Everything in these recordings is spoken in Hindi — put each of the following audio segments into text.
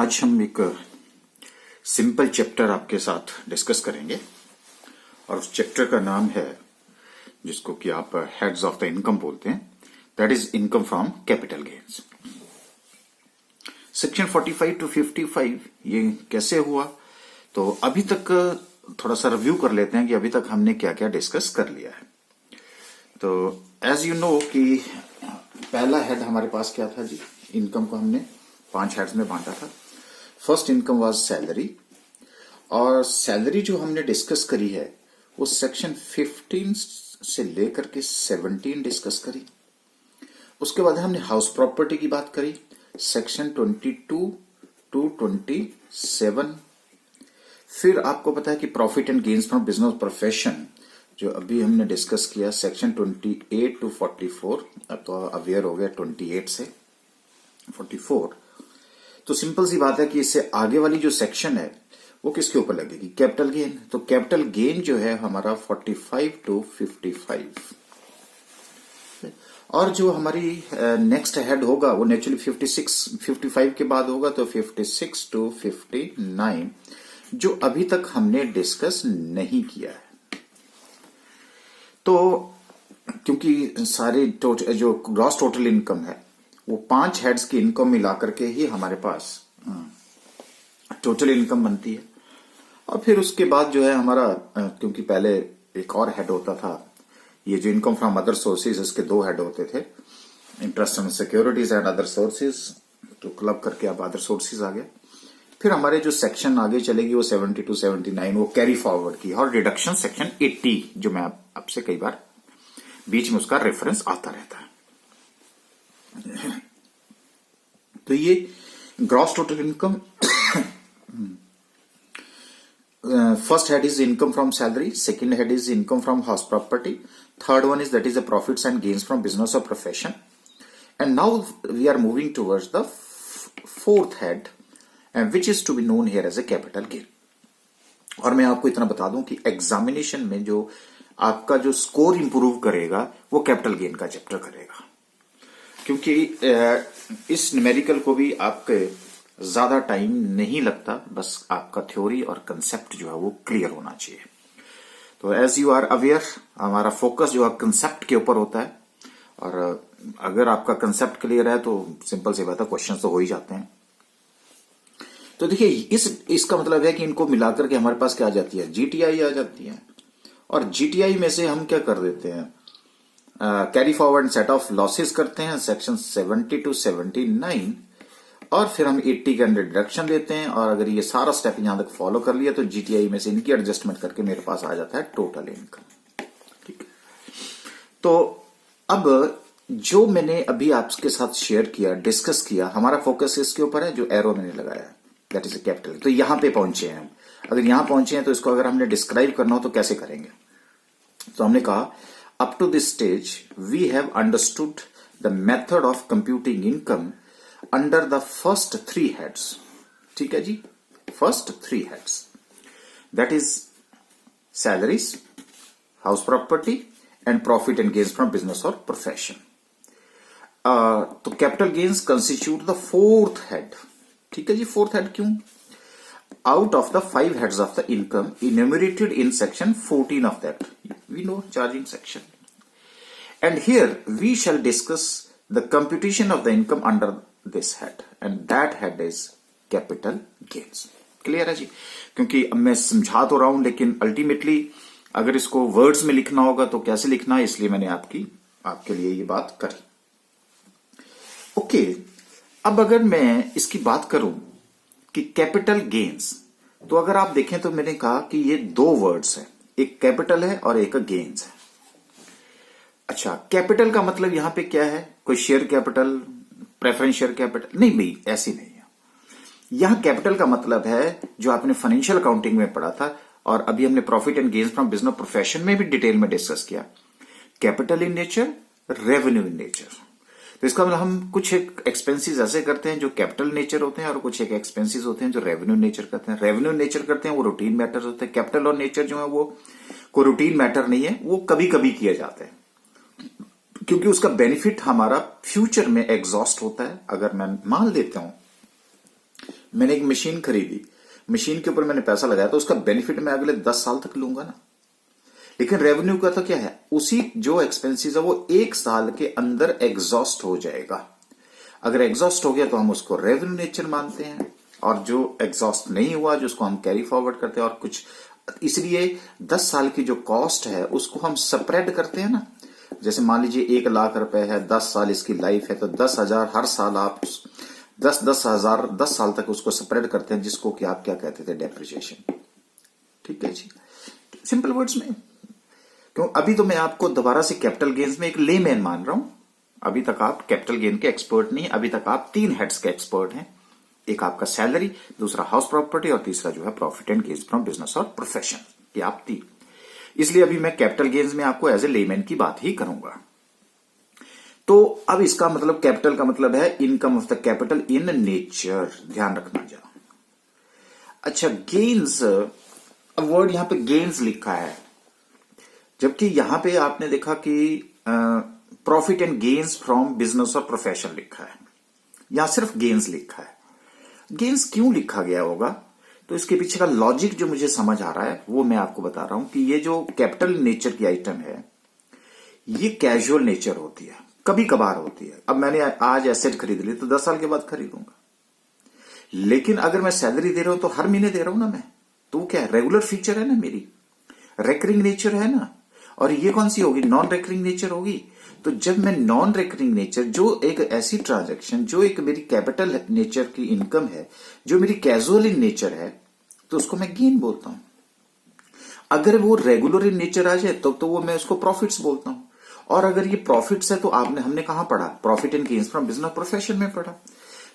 आज हम एक सिंपल चैप्टर आपके साथ डिस्कस करेंगे और उस चैप्टर का नाम है जिसको कि आप हेड्स ऑफ द इनकम बोलते हैं, that is income from capital gains. Section 45 to 55 ये कैसे हुआ, तो अभी तक थोड़ा सा रिव्यू कर लेते हैं कि अभी तक हमने क्या क्या डिस्कस कर लिया है। तो एज यू नो कि पहला हेड हमारे पास क्या था जी, इनकम को हमने 5 हेड्स में बांटा था। फर्स्ट इनकम वाज सैलरी, और सैलरी जो हमने डिस्कस करी है वो सेक्शन 15 से लेकर के 17 डिस्कस करी। उसके बाद हमने हाउस प्रॉपर्टी की बात करी, सेक्शन 22 टू 27। फिर आपको पता है कि profit and gains from business profession जो अभी हमने डिस्कस किया, सेक्शन 28 टू 44। अब तो अवेयर हो गया 28 से 44। तो सिंपल सी बात है कि इससे आगे वाली जो सेक्शन है वो किसके ऊपर लगेगी, कैपिटल गेन। तो कैपिटल गेन जो है हमारा 45 टू 55, और जो हमारी नेक्स्ट हेड होगा वो नेचुरली 55 के बाद होगा, तो 56 टू 59 जो अभी तक हमने डिस्कस नहीं किया है। तो क्योंकि सारे जो ग्रॉस टोटल इनकम है वो 5 हेड्स की इनकम मिलाकर के ही हमारे पास टोटल इनकम बनती है। और फिर उसके बाद जो है हमारा, क्योंकि पहले एक और हेड होता था, ये जो इनकम फ्रॉम अदर सोर्सेज, इसके 2 हेड होते थे, interest on securities and other sources, तो क्लब करके अब अदर सोर्सेज आ गया। फिर हमारे जो सेक्शन आगे चलेगी वो 70 टू 79 वो कैरी फॉरवर्ड की, और रिडक्शन सेक्शन 80 जो मैं आपसे कई बार बीच में उसका रेफरेंस आता रहता है। तो ये gross total income, first head is income from salary, second head is income from house property, third one is that is the profits and gains from business और profession. And now we are moving towards the fourth head which is to be known here as a capital gain. और मैं आपको इतना बता दूं कि एग्जामिनेशन में जो आपका जो स्कोर इंप्रूव करेगा वो कैपिटल गेन का चैप्टर करेगा, क्योंकि इस न्यूमेरिकल को भी आपके ज्यादा टाइम नहीं लगता, बस आपका थ्योरी और कंसेप्ट जो है वो क्लियर होना चाहिए। तो एज यू आर अवेयर हमारा फोकस जो है कंसेप्ट के ऊपर होता है, और अगर आपका कंसेप्ट क्लियर है तो सिंपल सी बात है, क्वेश्चन तो हो ही जाते हैं। तो देखिए इसका मतलब है कि इनको मिलाकर के हमारे पास क्या आ जाती है, जीटीआई आ जाती है। और जीटीआई में से हम क्या कर देते हैं, carry forward set of losses करते हैं, सेक्शन 70 टू 79, और फिर हम 80 के अंडर डिडक्शन देते हैं। और अगर ये सारा स्टेप यहां तक फॉलो कर लिया तो जीटीआई में से इनकी एडजस्टमेंट करके मेरे पास आ जाता है टोटल इनकम। ठीक है, तो अब जो मैंने अभी आपके साथ शेयर किया, डिस्कस किया, हमारा फोकस इसके ऊपर है जो एरो मैंने लगाया है, दैट इज ए कैपिटल। तो यहां पे पहुंचे हैं हम। अगर यहां पहुंचे हैं तो इसको अगर हमने डिस्क्राइब करना हो तो कैसे करेंगे, तो हमने कहा up to this stage we have understood the method of computing income under the first 3 heads. ठीक है जी, first 3 heads, that is salaries, house property and profit and gains from business और प्रोफेशन। तो capital gains constitute the fourth head. ठीक है जी, फोर्थ हेड क्यों, out of the 5 heads of the income enumerated in section 14 of that we know charging section, and here we shall discuss the computation of the income under this head, and that head is capital gains। Clear है जी, क्योंकि अब मैं समझा तो रहा हूं लेकिन अल्टीमेटली अगर इसको वर्ड्स में लिखना होगा तो कैसे लिखना है, इसलिए मैंने आपके लिए ये बात करी। ओके, अब अगर मैं इसकी बात करूं कि कैपिटल गेन्स, तो अगर आप देखें तो मैंने कहा कि ये 2 वर्ड्स हैं, एक कैपिटल है और एक गेन्स है। अच्छा, कैपिटल का मतलब यहां पे क्या है, कोई share capital, preference share capital? नहीं भाई, ऐसी नहीं है। यहां कैपिटल का मतलब है जो आपने फाइनेंशियल अकाउंटिंग में पढ़ा था, और अभी हमने profit and gains from business profession में भी डिटेल में डिस्कस किया, capital in nature, revenue in nature. तो इसका मतलब हम कुछ एक एक्सपेंसेस ऐसे करते हैं जो कैपिटल नेचर होते हैं, और कुछ एक एक्सपेंसेस होते हैं जो रेवेन्यू नेचर करते हैं। रेवेन्यू नेचर करते हैं वो रूटीन मैटर्स होते हैं, कैपिटल और नेचर जो है वो कोई रूटीन मैटर नहीं है, वो कभी कभी किए जाते हैं, क्योंकि उसका बेनिफिट हमारा फ्यूचर में एग्जॉस्ट होता है। अगर मैं मान लेता हूं मैंने एक मशीन खरीदी, मशीन के ऊपर मैंने पैसा लगाया, तो उसका बेनिफिट मैं अगले 10 साल तक लूंगा ना। लेकिन रेवेन्यू का तो क्या है, उसी जो एक्सपेंसेस है वो 1 साल के अंदर एग्जॉस्ट हो जाएगा। अगर एग्जॉस्ट हो गया तो हम उसको रेवेन्यू नेचर मानते हैं, और जो एग्जॉस्ट नहीं हुआ जो उसको हम कैरी फॉरवर्ड करते हैं। और कुछ इसलिए 10 साल की जो कॉस्ट है उसको हम स्प्रेड करते हैं ना। जैसे मान लीजिए 1 लाख रुपए है, 10 साल इसकी लाइफ है, तो 10,000 हर साल आप 10,000 10 साल तक उसको स्प्रेड करते हैं, जिसको कि आप क्या कहते थे, डेप्रिसिएशन। ठीक है जी, सिंपल वर्ड्स में। क्यों, अभी तो मैं आपको दोबारा से कैपिटल गेन्स में एक लेमैन मान रहा हूं। अभी तक आप कैपिटल गेन के एक्सपर्ट नहीं, अभी तक आप 3 हेड्स के एक्सपर्ट हैं। एक आपका सैलरी, दूसरा हाउस प्रॉपर्टी, और तीसरा जो है profit and gains from business और प्रोफेशन। ये आप 3। इसलिए अभी मैं कैपिटल गेन्स में आपको एज ए लेमैन की बात ही करूंगा। तो अब इसका मतलब, कैपिटल का मतलब है income of the capital in nature, ध्यान रखना जरा। अच्छा, गेन्स, अब वर्ड यहां पे गेन्स लिखा है, जबकि यहां पे आपने देखा कि profit and gains from business और प्रोफेशन लिखा है, यहां सिर्फ गेन्स लिखा है। गेन्स क्यों लिखा गया होगा, तो इसके पीछे का लॉजिक जो मुझे समझ आ रहा है वो मैं आपको बता रहा हूं कि ये जो कैपिटल नेचर की आइटम है ये कैजुअल नेचर होती है, कभी कभार होती है। अब मैंने आज एसेट खरीद ली तो 10 साल के बाद खरीदूंगा, लेकिन अगर मैं सैलरी दे रहा हूं तो हर महीने दे रहा हूं ना मैं, तो क्या है, रेगुलर फीचर है ना, मेरी रेकरिंग नेचर है ना। और ये कौन सी होगी, नॉन रेकरिंग नेचर होगी। तो जब मैं नॉन रेकरिंग नेचर, जो एक ऐसी ट्रांजैक्शन जो एक मेरी कैपिटल नेचर की इनकम है, जो मेरी कैजुअल इन नेचर है, तो उसको मैं गेन बोलता हूं। अगर वो रेगुलर इन नेचर आ जाए तो वो मैं उसको प्रॉफिट्स बोलता हूं। और अगर ये प्रॉफिट्स है तो हमने कहां पढ़ा, profit and gains from business profession में पढ़ा।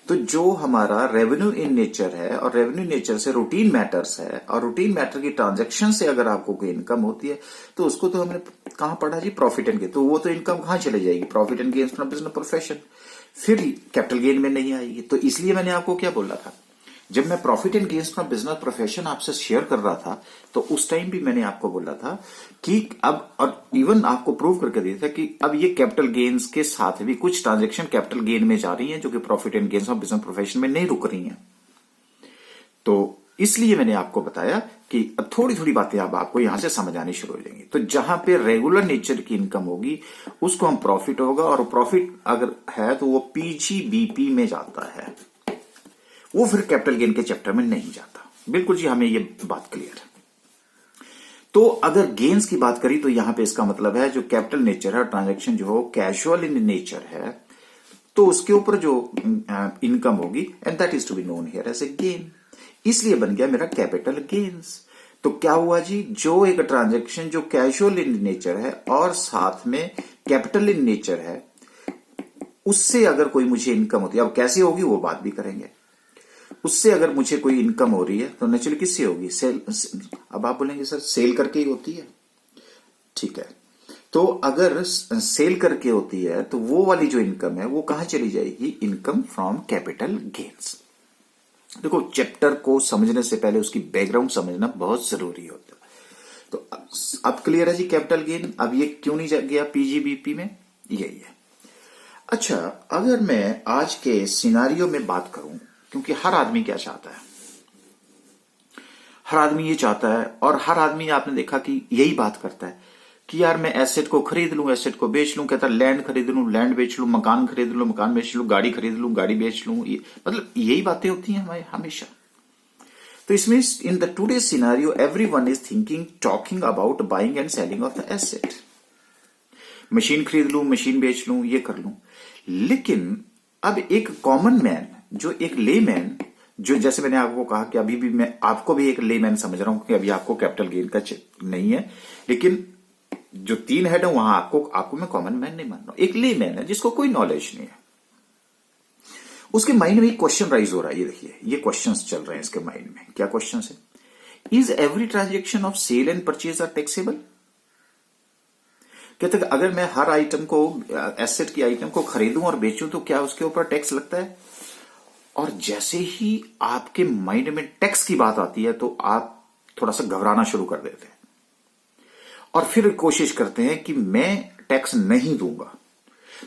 तो जो हमारा रेवेन्यू इन नेचर है, और रेवेन्यू नेचर से रूटीन मैटर्स है, और रूटीन मैटर की ट्रांजैक्शन से अगर आपको कोई इनकम होती है तो उसको तो हमने कहां पढ़ा जी, प्रॉफिट एंड गेन। तो वो तो इनकम कहां चले जाएगी, profit and gains from business profession, फिर कैपिटल गेन में नहीं आएगी। तो इसलिए मैंने आपको क्या बोला था, जब मैं profit and gains from business profession आपसे शेयर कर रहा था तो उस टाइम भी मैंने आपको बोला था कि अब, और इवन आपको प्रूव करके दिया था कि अब ये कैपिटल गेन्स के साथ भी कुछ ट्रांजैक्शन कैपिटल गेन में जा रही हैं जो कि profit and gains of business profession में नहीं रुक रही हैं। तो इसलिए मैंने आपको बताया कि अब थोड़ी थोड़ी बातें अब आपको यहां से समझ आनी शुरू हो जाएंगी। तो जहां पे रेगुलर नेचर की इनकम होगी उसको हम प्रॉफिट होगा, और प्रॉफिट अगर है तो वो पीजीबीपी में जाता है, वो फिर कैपिटल गेन के चैप्टर में नहीं जाता। बिल्कुल जी, हमें ये बात क्लियर है। तो अगर गेन्स की बात करी तो यहां पे इसका मतलब है जो कैपिटल नेचर है, ट्रांजैक्शन जो हो कैजुअल इन नेचर है, तो उसके ऊपर जो इनकम होगी, and that is to be known here as a gain. इसलिए बन गया मेरा कैपिटल गेन्स। तो क्या हुआ जी, जो एक ट्रांजैक्शन जो कैजुअल इन नेचर है और साथ में कैपिटल इन नेचर है, उससे अगर कोई मुझे इनकम होती है, अब कैसे होगी वो बात भी करेंगे, उससे अगर मुझे कोई इनकम हो रही है तो नेचुरली किससे होगी, सेल। अब आप बोलेंगे सर सेल करके ही होती है, ठीक है। तो अगर सेल करके होती है तो वो वाली जो इनकम है वो कहां चली जाएगी, इनकम फ्रॉम कैपिटल गेन्स। देखो, चैप्टर को समझने से पहले उसकी बैकग्राउंड समझना बहुत जरूरी होता है। तो अब क्लियर है जी कैपिटल गेन। अब ये क्यों नहीं गया पीजीबीपी में, यही है। अच्छा, अगर मैं आज के सिनारियो में बात करूं, क्योंकि हर आदमी क्या चाहता है, हर आदमी ये चाहता है, और हर आदमी आपने देखा कि यही बात करता है कि यार मैं एसेट को खरीद लूं, एसेट को बेच लूं, कहता लैंड खरीद लूं, लैंड बेच लूं, मकान खरीद लूं, मकान बेच लूं, गाड़ी खरीद लूं, गाड़ी बेच लूं, मतलब यही बातें होती हैं हमारे हमेशा। तो इसमें in the today scenario everyone is thinking, talking about buying and selling of the asset. Machine खरीद लूं, मशीन बेच लूं, ये कर लूं। लेकिन अब एक कॉमन मैन, जो एक लेमैन, जो जैसे मैंने आपको कहा कि अभी भी मैं आपको भी एक लेमैन समझ रहा हूं कि अभी आपको कैपिटल गेन का नहीं है, लेकिन जो 3 हेड है वहां आपको मैं कॉमन मैन नहीं मान रहा हूं, एक लेमैन है जिसको कोई नॉलेज नहीं है। उसके माइंड में एक क्वेश्चन राइज हो रहा है, ये देखिए, ये क्वेश्चंस चल रहे हैं इसके माइंड में। क्या क्वेश्चंस है, is every transaction of sale and purchase are taxable. कहते हैं अगर मैं हर आइटम को, एसेट की आइटम को खरीदूं और बेचूं तो क्या उसके ऊपर टैक्स लगता है। और जैसे ही आपके माइंड में टैक्स की बात आती है तो आप थोड़ा सा घबराना शुरू कर देते हैं और फिर कोशिश करते हैं कि मैं टैक्स नहीं दूंगा।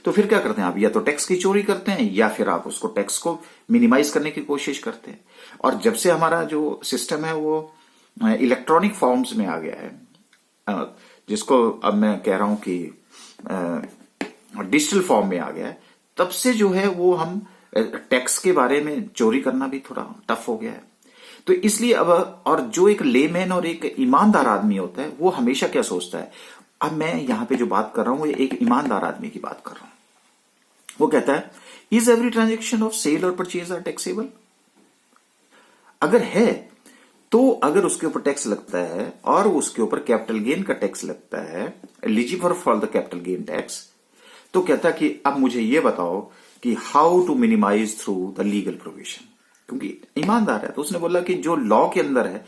तो फिर क्या करते हैं आप, या तो टैक्स की चोरी करते हैं या फिर आप उसको टैक्स को मिनिमाइज करने की कोशिश करते हैं। और जब से हमारा जो सिस्टम है वो इलेक्ट्रॉनिक फॉर्म्स में आ गया है, जिसको अब मैं कह रहा हूं कि डिजिटल फॉर्म में आ गया है, तब से जो है वो हम टैक्स के बारे में चोरी करना भी थोड़ा टफ हो गया है। तो इसलिए अब, और जो एक लेमैन और एक ईमानदार आदमी होता है वो हमेशा क्या सोचता है, अब मैं यहां पे जो बात कर रहा हूं वो एक ईमानदार आदमी की बात कर रहा हूं। वो कहता है, is every transaction of sale और परचेज आर टैक्सेबल? अगर है तो अगर उसके ऊपर टैक्स लगता है और उसके ऊपर कैपिटल गेन का टैक्स लगता है, eligible for the capital gain tax, तो कहता है कि अब मुझे यह बताओ कि how to minimise through the legal provision. क्योंकि ईमानदार है तो उसने बोला कि जो लॉ के अंदर है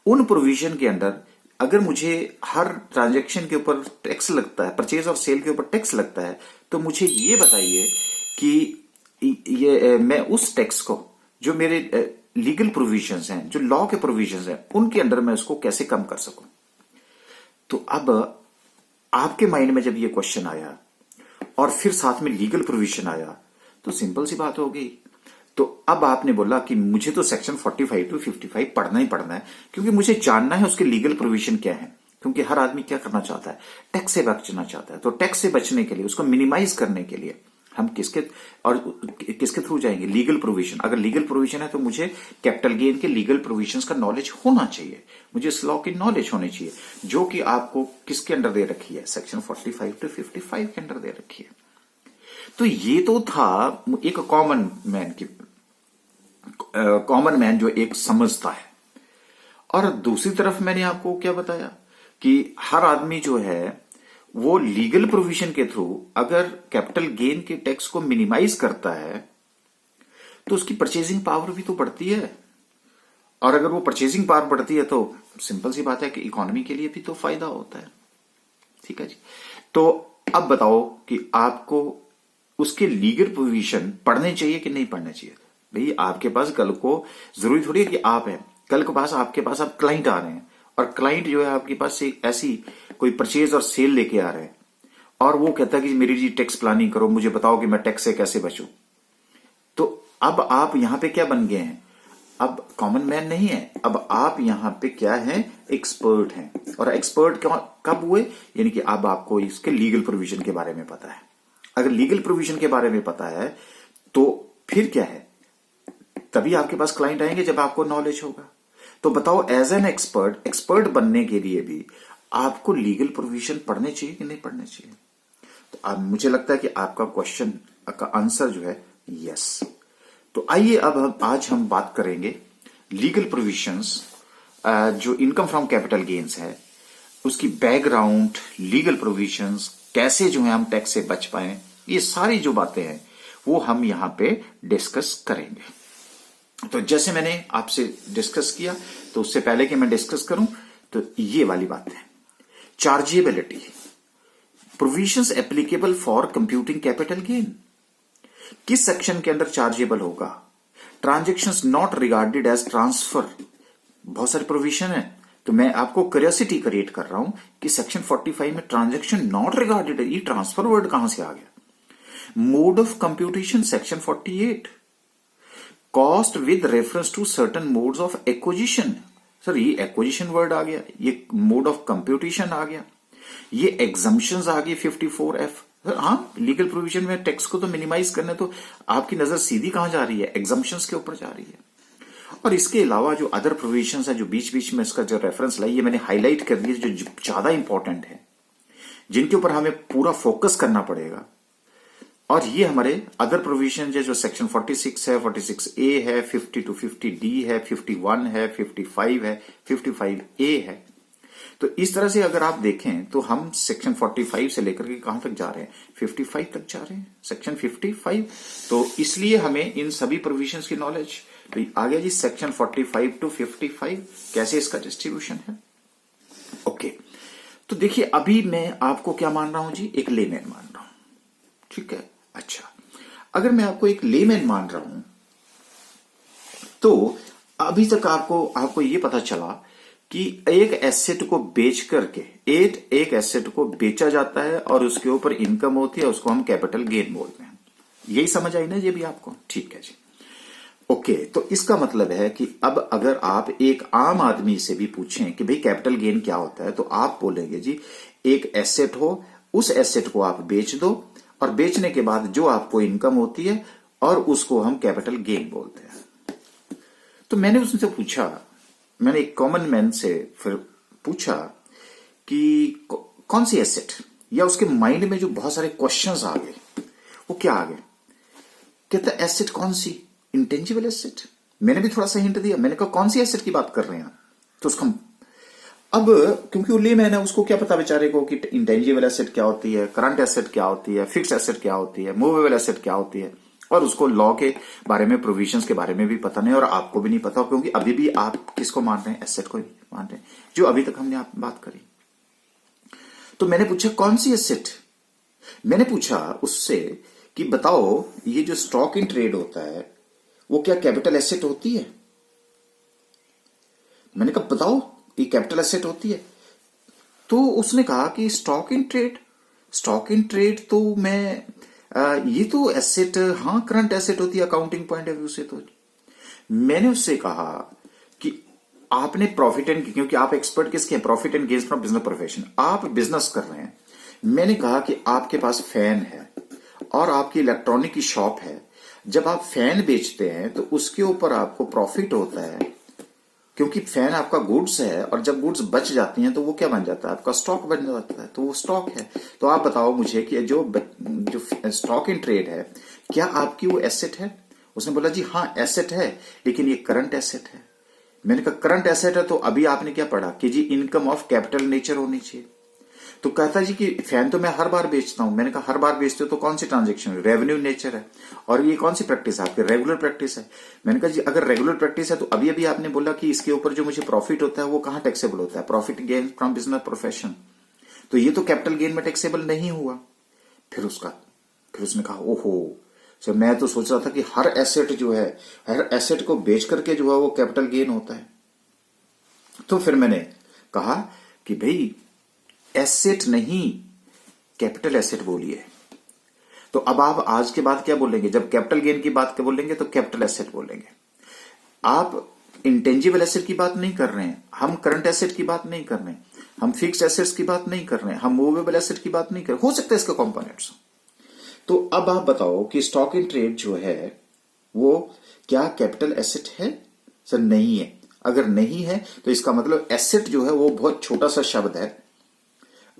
उन प्रोविजन के अंदर अगर मुझे हर ट्रांजैक्शन के ऊपर टैक्स लगता है, परचेज और सेल के ऊपर टैक्स लगता है, तो मुझे ये बताइए कि ये मैं उस टैक्स को जो मेरे लीगल प्रोविजंस हैं, जो लॉ के प्रोविजंस हैं, उनके अंडर मैं उसको कैसे कम कर सकूं। तो अब आपके माइंड में जब ये क्वेश्चन आया और फिर साथ में लीगल प्रोविजन आया तो सिंपल सी बात हो गई। तो अब आपने बोला कि मुझे तो सेक्शन 45 टू 55 पढ़ना ही पढ़ना है, क्योंकि मुझे जानना है उसके लीगल प्रोविजन क्या है। क्योंकि हर आदमी क्या करना चाहता है, टैक्स से बचना चाहता है। तो टैक्स से बचने के लिए, उसको मिनिमाइज करने के लिए हम किसके थ्रू जाएंगे, लीगल प्रोविजन। अगर लीगल प्रोविजन है तो मुझे कैपिटल गेन के लीगल प्रोविजंस का नॉलेज होना चाहिए, मुझे इस लॉ की नॉलेज होनी चाहिए, जो कि आपको किसके अंडर दे रखी है, सेक्शन 45 टू 55 के अंडर दे रखी है। तो ये तो था एक कॉमन मैन जो एक समझता है। और दूसरी तरफ मैंने आपको क्या बताया कि हर आदमी जो है वो लीगल प्रोविजन के थ्रू अगर कैपिटल गेन के टैक्स को मिनिमाइज करता है तो उसकी परचेजिंग पावर भी तो बढ़ती है। और अगर वो परचेजिंग पावर बढ़ती है तो सिंपल सी बात है कि इकोनॉमी के लिए भी तो फायदा होता है। ठीक है जी। तो अब बताओ कि आपको उसके लीगल प्रोविजन पढ़ने चाहिए कि नहीं पढ़ने चाहिए। भाई आपके पास कल को जरूरी थोड़ी है कि आप हैं, कल के पास आपके पास आप क्लाइंट आ रहे हैं और क्लाइंट जो है आपके पास एक ऐसी कोई परचेज और सेल लेके आ रहे हैं और वो कहता है कि मेरी जी टैक्स प्लानिंग करो, मुझे बताओ कि मैं टैक्स से कैसे बचूं। तो अब आप यहां पे क्या बन गए हैं, अब कॉमन मैन नहीं है, अब आप यहां पे क्या है, एक्सपर्ट हैं। और एक्सपर्ट कब हुए, यानी कि अब आपको इसके लीगल प्रोविजन के बारे में पता है। अगर लीगल प्रोविजन के बारे में पता है तो फिर क्या है, तभी आपके पास क्लाइंट आएंगे जब आपको नॉलेज होगा। तो बताओ एज एन एक्सपर्ट बनने के लिए भी आपको लीगल प्रोविजन पढ़ने चाहिए कि नहीं पढ़ने चाहिए। तो अब मुझे लगता है कि आपका क्वेश्चन का आंसर जो है यस। तो आइए अब आज हम बात करेंगे लीगल प्रोविजंस, जो इनकम फ्रॉम कैपिटल गेन्स है उसकी बैकग्राउंड, लीगल प्रोविजंस, कैसे जो है हम टैक्स से बच पाए, ये सारी जो बातें हैं वो हम यहां पे डिस्कस करेंगे। तो जैसे मैंने आपसे डिस्कस किया, तो उससे पहले कि मैं डिस्कस करूं तो ये वाली बात है, chargeability, provisions applicable for computing capital gain. किस सेक्शन के अंदर चार्जेबल होगा, transactions not regarded as transfer. बहुत सारे प्रोविजन है, तो मैं आपको क्यूरियोसिटी क्रिएट कर रहा हूं कि सेक्शन 45 में ट्रांजेक्शन नॉट रिगार्डेड, ये ट्रांसफर वर्ड कहां से आ गया। Mode of computation section 48, cost with reference to certain modes of acquisition. Sir ये एक्विजिशन वर्ड आ गया, ये मोड ऑफ कंप्यूटेशन आ गया, ये एग्जम्पशंस आ गई 54F। हाँ, लीगल प्रोविजन में टैक्स को तो मिनिमाइज करने, तो आपकी नजर सीधी कहां जा रही है, एग्जम्पशंस के ऊपर जा रही है। और इसके अलावा जो अदर प्रोविजंस है, जो बीच बीच में इसका जो रेफरेंस लाई, ये मैंने हाईलाइट कर दिया, जो ज्यादा इंपॉर्टेंट है, जिनके ऊपर हमें पूरा फोकस करना पड़ेगा। और ये हमारे अदर प्रोविजन जो सेक्शन 46 है, 46A है, 50 टू 50D है, 51 है, 55 है, 55A है। तो इस तरह से अगर आप देखें तो हम सेक्शन 45 से लेकर के कहां तक जा रहे हैं, 55 तक जा रहे हैं, सेक्शन 55। तो इसलिए हमें इन सभी प्रोविजंस की नॉलेज। तो आ गया जी सेक्शन 45 टू 55, कैसे इसका डिस्ट्रीब्यूशन है। ओके, तो देखिए अभी मैं आपको क्या मान रहा हूं जी, एक लेमैन मान रहा हूं, ठीक है। अच्छा, अगर मैं आपको एक लेमैन मान रहा हूं तो अभी तक आपको ये पता चला कि एक एसेट को बेच करके एक एसेट को बेचा जाता है और उसके ऊपर इनकम होती है, उसको हम कैपिटल गेन बोलते हैं। यही समझ आई ना ये भी आपको? ठीक है जी, ओके। तो इसका मतलब है कि अब अगर आप एक आम आदमी से भी पूछें कि भाई कैपिटल गेन क्या होता है, तो आप बोलेंगे जी एक एसेट हो, उस एसेट को आप बेच दो और बेचने के बाद जो आपको इनकम होती है और उसको हम कैपिटल गेन बोलते हैं। तो मैंने उससे पूछा, मैंने एक कॉमन मैन से फिर पूछा कि कौन सी एसेट, या उसके माइंड में जो बहुत सारे क्वेश्चंस आ गए, वो क्या आ गए? कहता एसेट कौन सी? Intangible asset. मैंने भी थोड़ा सा हिंट दिया, मैंने कहा कौन सी एसेट की बात कर रहे हैं? तो उसका अब क्योंकि वो लेमैन है, उसको क्या पता बेचारे को कि इंटेंजिबल एसेट क्या होती है, करंट एसेट क्या होती है, फिक्स्ड एसेट क्या होती है, मूवेबल एसेट क्या होती है, और उसको लॉ के बारे में, प्रोविजंस के बारे में भी पता नहीं, और आपको भी नहीं पता, क्योंकि अभी भी आप किसको मान रहे हैं? एसेट को ही मान रहे हैं, जो अभी तक हमने बात करी। तो मैंने पूछा कौन सी एसेट? मैंने पूछा उससे कि बताओ ये जो स्टॉक इन ट्रेड होता है वो क्या कैपिटल एसेट होती है? मैंने कहा बताओ ये कैपिटल एसेट होती है? तो उसने कहा कि स्टॉक इन ट्रेड तो ये तो एसेट, हाँ करंट एसेट होती है अकाउंटिंग पॉइंट ऑफ व्यू से। तो मैंने उससे कहा कि आपने प्रॉफिट एंड, क्योंकि आप एक्सपर्ट किसके हैं? Profit and gains from business profession, आप बिजनेस कर रहे हैं। मैंने कहा कि आपके पास फैन है और आपकी इलेक्ट्रॉनिक की शॉप है, जब आप फैन बेचते हैं तो उसके ऊपर आपको प्रॉफिट होता है, क्योंकि फैन आपका गुड्स है, और जब गुड्स बच जाती हैं तो वो क्या बन जाता है? आपका स्टॉक बन जाता है, तो वो स्टॉक है। तो आप बताओ मुझे कि जो स्टॉक इन ट्रेड है क्या आपकी वो एसेट है? उसने बोला जी हाँ एसेट है, लेकिन ये करंट एसेट है। मैंने कहा करंट एसेट है तो अभी आपने क्या पढ़ा कि जी इनकम ऑफ कैपिटल नेचर होनी चाहिए। तो कहता जी कि फैन तो मैं हर बार बेचता हूं। मैंने कहा हर बार बेचते हो तो कौन सी ट्रांजेक्शन? रेवेन्यू नेचर है। और ये कौन सी प्रैक्टिस है आपकी? रेगुलर प्रैक्टिस है। मैंने कहा जी अगर रेगुलर प्रैक्टिस है तो अभी अभी आपने बोला कि इसके ऊपर जो मुझे प्रॉफिट होता है वो कहां टैक्सेबल होता है? Profit gain from business profession. तो ये तो कैपिटल गेन में टैक्सेबल नहीं हुआ। फिर उसने कहा ओहो सर, मैं तो सोच रहा था कि हर एसेट जो है, हर एसेट को बेच करके जो है वो कैपिटल गेन होता है। तो फिर मैंने कहा कि भाई एसेट नहीं, कैपिटल एसेट बोलिए। तो अब आप आज के बाद क्या बोलेंगे? जब कैपिटल गेन की बात बोलेंगे तो कैपिटल एसेट बोलेंगे। आप इंटेंजिबल एसेट की बात नहीं कर रहे हैं, हम करंट एसेट की बात नहीं कर रहे हैं, हम फिक्स्ड एसेट्स की बात नहीं कर रहे हैं, हम मूवेबल एसेट की बात नहीं कर रहे। हो सकता है इसके कंपोनेंट्स। तो अब आप बताओ कि स्टॉक इन ट्रेड जो है वो क्या कैपिटल एसेट है? सर नहीं है। अगर नहीं है तो इसका मतलब एसेट जो है वो बहुत छोटा सा शब्द है,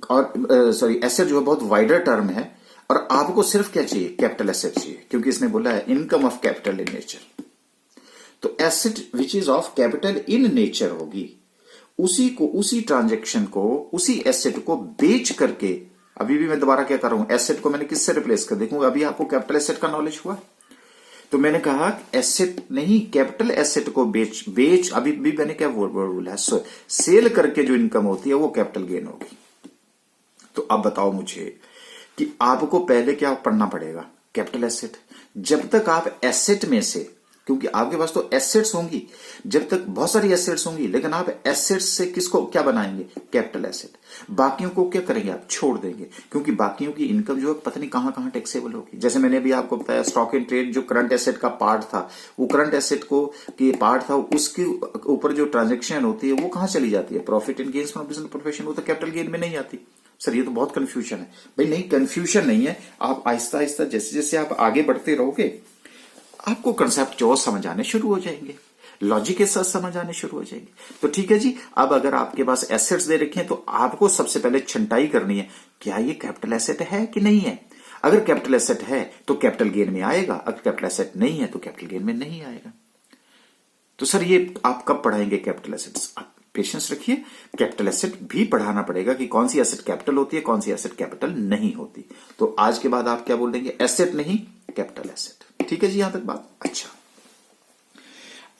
और सॉरी एसेट जो है बहुत वाइडर टर्म है, और आपको सिर्फ क्या चाहिए? कैपिटल एसेट चाहिए, क्योंकि इसने बोला है income of capital in nature. तो asset which is of capital in nature होगी, उसी ट्रांजेक्शन को, उसी एसेट को बेच करके, अभी भी मैं दोबारा क्या कर रहा हूं, एसेट को मैंने किससे रिप्लेस कर देखूंगा, अभी आपको कैपिटल एसेट का नॉलेज हुआ। तो मैंने कहा एसेट नहीं, कैपिटल एसेट को बेच अभी भी मैंने क्या बोला है, सेल करके जो इनकम होती है वो कैपिटल गेन होगी। तो अब बताओ मुझे कि आपको पहले क्या पढ़ना पड़ेगा? Capital asset. जब तक आप एसेट में से, क्योंकि आपके पास तो एसेट्स होंगी, जब तक बहुत सारी एसेट्स होंगी, लेकिन आप एसेट्स से किसको क्या बनाएंगे? Capital asset. बाकियों को क्या करेंगे? आप छोड़ देंगे, क्योंकि बाकियों की इनकम जो है पता नहीं कहां कहां टैक्सेबल होगी। जैसे मैंने अभी आपको बताया स्टॉक इन ट्रेड जो करंट एसेट का पार्ट था, वो करंट एसेट को के पार्ट था, उसके ऊपर जो ट्रांजेक्शन होती है वो कहां चली जाती है? Profit and gains from business profession. वो तो कैपिटल गेन में नहीं आती। सर ये तो बहुत कंफ्यूजन है। भाई नहीं, कंफ्यूजन नहीं है। आप आहिस्ता आहिस्ता जैसे जैसे आप आगे बढ़ते रहोगे आपको कंसेप्ट जो समझ आने शुरू हो जाएंगे, लॉजिक के साथ समझ आने शुरू हो जाएंगे। तो ठीक है जी, अब अगर आपके पास एसेट्स दे रखे हैं तो आपको सबसे पहले छंटाई करनी है, क्या ये कैपिटल एसेट है कि नहीं है। अगर कैपिटल एसेट है तो कैपिटल गेन में आएगा, अगर कैपिटल एसेट नहीं है तो कैपिटल गेन में नहीं आएगा। तो सर ये आप कब पढ़ाएंगे कैपिटल एसेट्स? आप पेशेंस रखिए, कैपिटल एसेट भी पढ़ाना पड़ेगा कि कौन सी एसेट कैपिटल होती है, कौन सी एसेट कैपिटल नहीं होती। तो आज के बाद आप क्या बोल देंगे? एसेट नहीं, कैपिटल एसेट। ठीक है जी, यहां तक बात। अच्छा,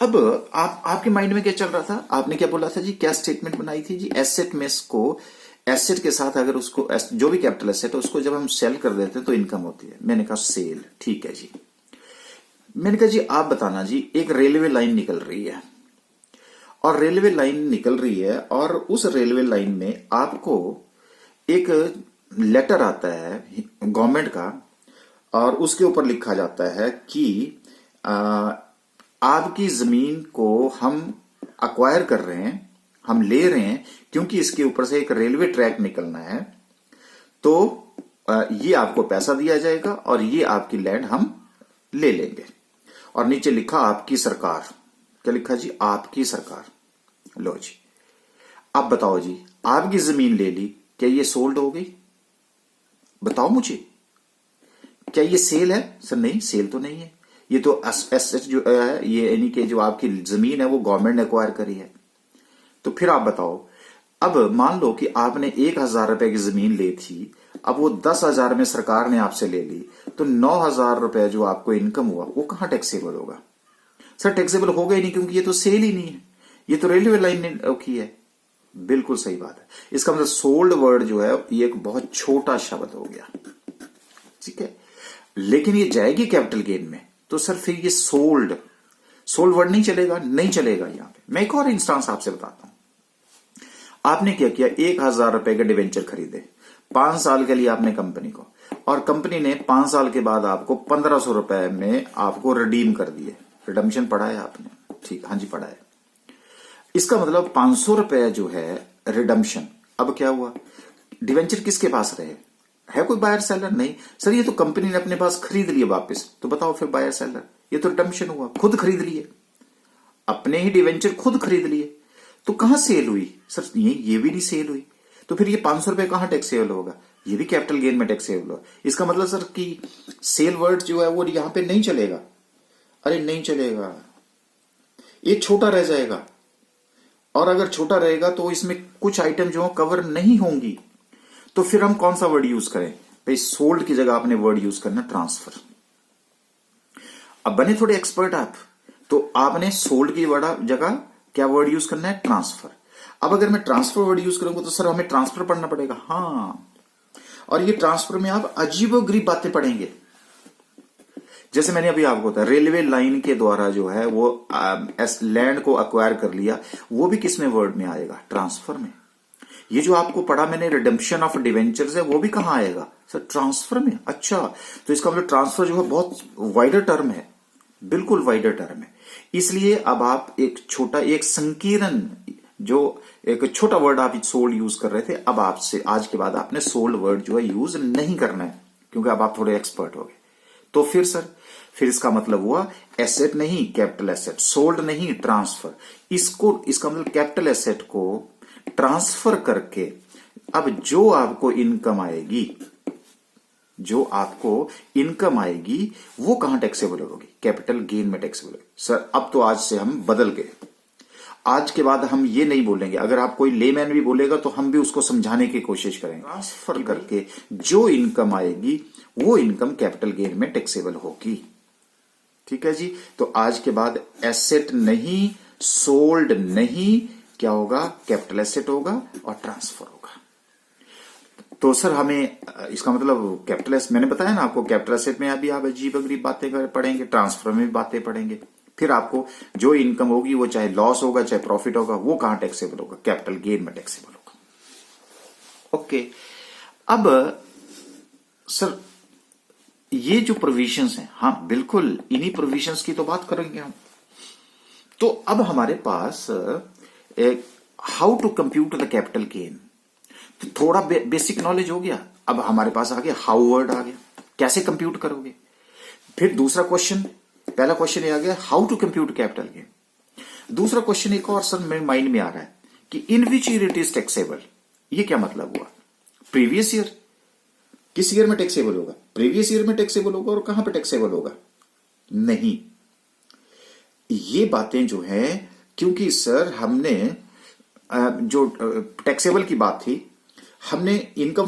अब आपके माइंड में क्या चल रहा था? आपने क्या बोला था जी? क्या स्टेटमेंट बनाई थी जी? एसेट में को एसेट के साथ अगर उसको जो भी कैपिटल एसेट है उसको जब हम सेल कर देते हैं तो इनकम होती है। मैंने कहा सेल। ठीक है जी। मैंने कहा जी आप बताना जी, एक रेलवे लाइन निकल रही है और रेलवे लाइन निकल रही है और उस रेलवे लाइन में आपको एक लेटर आता है गवर्नमेंट का और उसके ऊपर लिखा जाता है कि आपकी जमीन को हम अक्वायर कर रहे हैं, हम ले रहे हैं क्योंकि इसके ऊपर से एक रेलवे ट्रैक निकलना है, तो ये आपको पैसा दिया जाएगा और ये आपकी लैंड हम ले लेंगे। और नीचे लिखा आपकी सरकार, क्या लिखा जी, आपकी सरकार। लो जी, अब बताओ जी, आपकी जमीन ले ली, क्या ये सोल्ड हो गई? बताओ मुझे, क्या ये सेल है? सर नहीं, सेल तो नहीं है, ये तो एसेट जो है, ये यानी कि जो आपकी जमीन है वो गवर्नमेंट ने एक्वायर करी है। तो फिर आप बताओ, अब मान लो कि आपने 1,000 रुपए की जमीन ली थी, अब वो 10,000 में सरकार ने आपसे ले ली, तो 9,000 रुपए जो आपको इनकम हुआ वो कहां टैक्सेबल होगा? सर टैक्सेबल होगा ही नहीं, क्योंकि ये तो सेल ही नहीं है, ये तो रेलवे लाइन ने की है। बिल्कुल सही बात है। इसका मतलब सोल्ड वर्ड जो है ये एक बहुत छोटा शब्द हो गया, ठीक है। लेकिन ये जाएगी कैपिटल गेन में, तो सर फिर ये सोल्ड वर्ड नहीं चलेगा, नहीं चलेगा। यहां पे मैं एक और इंस्टांस आपसे बताता हूं। आपने क्या किया, 1,000 रुपए के डिवेंचर खरीदे 5 साल के लिए आपने कंपनी को, और कंपनी ने 5 साल के बाद आपको 1,500 रुपए में आपको रिडीम कर दिए। रिडम्पशन पढ़ा है आपने? ठीक, हाँ जी पढ़ा है। इसका मतलब 500 रुपए जो है रिडम्पशन। अब क्या हुआ, डिवेंचर किसके पास रहे? है कोई बायर सेलर? नहीं सर, ये तो कंपनी ने अपने पास खरीद लिए वापस। तो बताओ फिर बायर सेलर, ये तो रिडम्पशन हुआ, खुद खरीद लिए, अपने ही डिवेंचर खुद खरीद लिए, तो कहां सेल हुई? सर ये भी नहीं सेल हुई, तो फिर ये 500 रुपए कहां टैक्सेबल होगा? ये भी कैपिटल गेन में टैक्सेबल होगा। इसका मतलब सर कि सेल वर्ड जो है वो यहां पे नहीं चलेगा। अरे नहीं चलेगा, ये छोटा रह जाएगा, और अगर छोटा रहेगा तो इसमें कुछ आइटम जो कवर नहीं होंगी। तो फिर हम कौन सा वर्ड यूज करें भाई? सोल्ड की जगह आपने वर्ड यूज करना ट्रांसफर। अब बने थोड़े एक्सपर्ट आप, तो आपने सोल्ड की जगह क्या वर्ड यूज करना है? ट्रांसफर। अब अगर मैं ट्रांसफर वर्ड यूज करूंगा तो सर हमें ट्रांसफर पढ़ना पड़ेगा। हाँ, और ये ट्रांसफर में आप अजीबोगरीब बातें पढ़ेंगे। जैसे मैंने अभी आपको बताया, रेलवे लाइन के द्वारा जो है वो लैंड को अक्वायर कर लिया, वो भी किस में वर्ड में आएगा? ट्रांसफर में। ये जो आपको पढ़ा मैंने रिडेम्पशन ऑफ डिवेंचर्स है, वो भी कहां आएगा? सर ट्रांसफर में। अच्छा, तो इसका मतलब ट्रांसफर जो है बहुत वाइडर टर्म है, बिल्कुल वाइडर टर्म है। इसलिए अब आप एक छोटा, एक संकीर्ण, जो एक छोटा वर्ड आप सोल्ड यूज कर रहे थे, अब आपसे आज के बाद आपने सोल्ड वर्ड जो है यूज नहीं करना है, क्योंकि अब आप थोड़े एक्सपर्ट हो गए। तो फिर सर, फिर इसका मतलब हुआ एसेट नहीं कैपिटल एसेट, सोल्ड नहीं ट्रांसफर। इसका मतलब कैपिटल एसेट को ट्रांसफर करके अब जो आपको इनकम आएगी वो कहां टैक्सेबल होगी? कैपिटल गेन में टैक्सेबल होगी। सर अब तो आज से हम बदल गए, आज के बाद हम ये नहीं बोलेंगे। अगर आप कोई लेमैन भी बोलेगा तो हम भी उसको समझाने की कोशिश करेंगे। ट्रांसफर करके जो इनकम आएगी वो इनकम कैपिटल गेन में टैक्सेबल होगी। ठीक है जी। तो आज के बाद एसेट नहीं, सोल्ड नहीं, क्या होगा? कैपिटल एसेट होगा और ट्रांसफर होगा। तो सर हमें इसका मतलब कैपिटल एसेट, मैंने बताया ना आपको, कैपिटल एसेट में अभी आप अजीब अगरीब बातें पढ़ेंगे, ट्रांसफर में भी बातें पढ़ेंगे। फिर आपको जो इनकम होगी वो चाहे लॉस होगा चाहे प्रॉफिट होगा, वो कहां टैक्सेबल होगा? कैपिटल गेन में टैक्सेबल होगा। ओके, अब सर ये जो प्रोविजंस हैं, हाँ बिल्कुल इन्हीं प्रोविजंस की तो बात करेंगे हम। तो अब हमारे पास how to compute the capital gain, तो थोड़ा बेसिक नॉलेज हो गया। अब हमारे पास आ गया हाउ वर्ड आ गया, कैसे कंप्यूट करोगे। फिर दूसरा क्वेश्चन, पहला क्वेश्चन ये आ गया how to compute capital gain. दूसरा क्वेश्चन एक और सर मेरे माइंड में आ रहा है कि in which year it is taxable. ये क्या मतलब हुआ? प्रीवियस ईयर, किस ईयर में टैक्सेबल होगा? प्रीवियस ईयर में टैक्सेबल होगा। और कहां पे टैक्सेबल होगा? नहीं, ये बातें जो है, क्योंकि सर हमने जो टैक्सेबल की बात थी, हमने इनकम